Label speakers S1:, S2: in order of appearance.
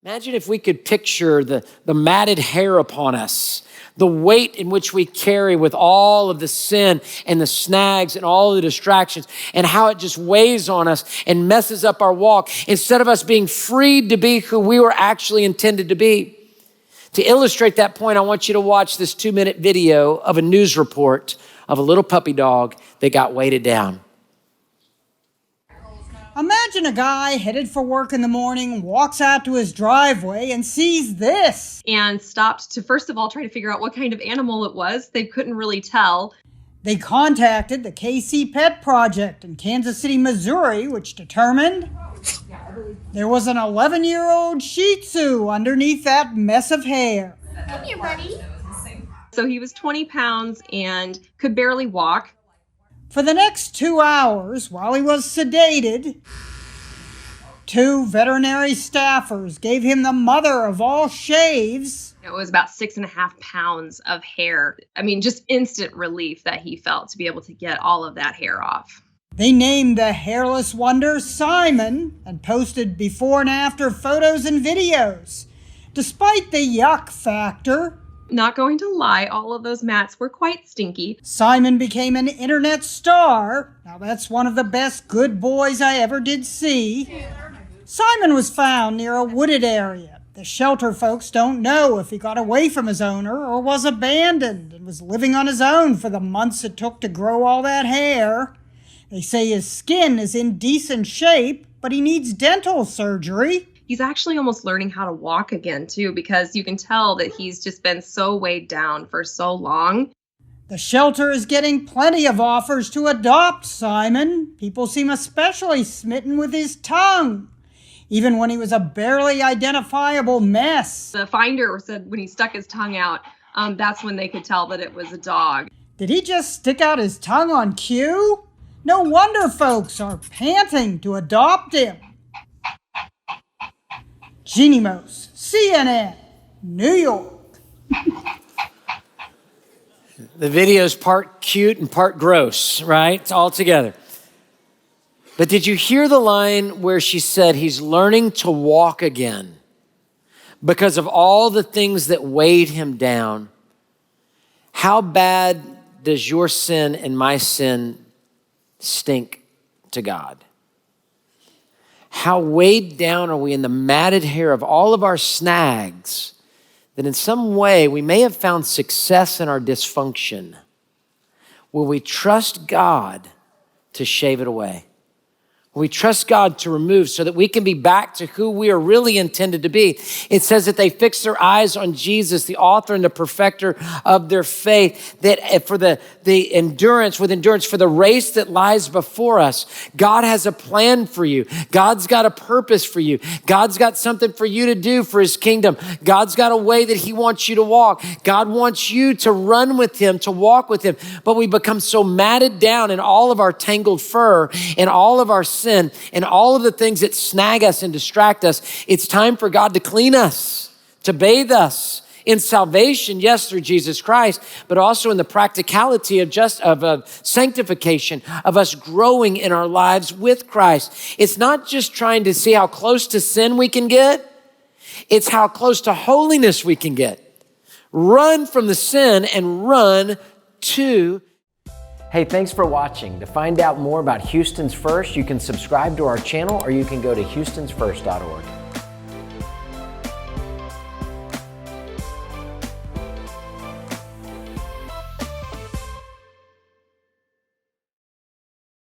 S1: Imagine if we could picture the matted hair upon us, the weight in which we carry with all of the sin and the snags and all of the distractions, and how it just weighs on us and messes up our walk instead of us being freed to be who we were actually intended to be. To illustrate that point, I want you to watch this 2-minute video of a news report of a little puppy dog that got weighted down.
S2: Imagine a guy headed for work in the morning, walks out to his driveway and sees this.
S3: And stopped to, first of all, try to figure out what kind of animal it was. They couldn't really tell.
S2: They contacted the KC Pet Project in Kansas City, Missouri, which determined there was an 11-year-old Shih Tzu underneath that mess of hair.
S4: Come here, buddy.
S3: So he was 20 pounds and could barely walk.
S2: For the next 2 hours, while he was sedated, 2 veterinary staffers gave him the mother of all shaves.
S3: It was about 6.5 pounds of hair. I mean, just instant relief that he felt to be able to get all of that hair off.
S2: They named the hairless wonder Simon and posted before and after photos and videos. Despite the yuck factor,
S3: not going to lie, all of those mats were quite stinky.
S2: Simon became an internet star. Now that's one of the best good boys I ever did see. Simon was found near a wooded area. The shelter folks don't know if he got away from his owner or was abandoned and was living on his own for the months it took to grow all that hair. They say his skin is in decent shape, but he needs dental surgery.
S3: He's actually almost learning how to walk again, too, because you can tell that he's just been so weighed down for so long.
S2: The shelter is getting plenty of offers to adopt Simon. People seem especially smitten with his tongue, even when he was a barely identifiable mess.
S3: The finder said when he stuck his tongue out, that's when they could tell that it was a dog.
S2: Did he just stick out his tongue on cue? No wonder folks are panting to adopt him. Jeannie Mose, CNN, New York.
S1: The video's part cute and part gross, right? It's all together. But did you hear the line where she said he's learning to walk again because of all the things that weighed him down? How bad does your sin and my sin stink to God? How weighed down are we in the matted hair of all of our snags that in some way we may have found success in our dysfunction? Will we trust God to shave it away? We trust God to remove so that we can be back to who we are really intended to be. It says that they fix their eyes on Jesus, the author and the perfecter of their faith, that for the endurance, for the race that lies before us. God has a plan for you. God's got a purpose for you. God's got something for you to do for his kingdom. God's got a way that he wants you to walk. God wants you to run with him, to walk with him. But we become so matted down in all of our tangled fur and all of our sin and all of the things that snag us and distract us. It's time for God to clean us, to bathe us in salvation, yes, through Jesus Christ, but also in the practicality of sanctification, of us growing in our lives with Christ. It's not just trying to see how close to sin we can get. It's how close to holiness we can get. Run from the sin and run to. Hey, thanks for watching. To find out more about Houston's First, you can subscribe to our channel or you can go to houstonsfirst.org.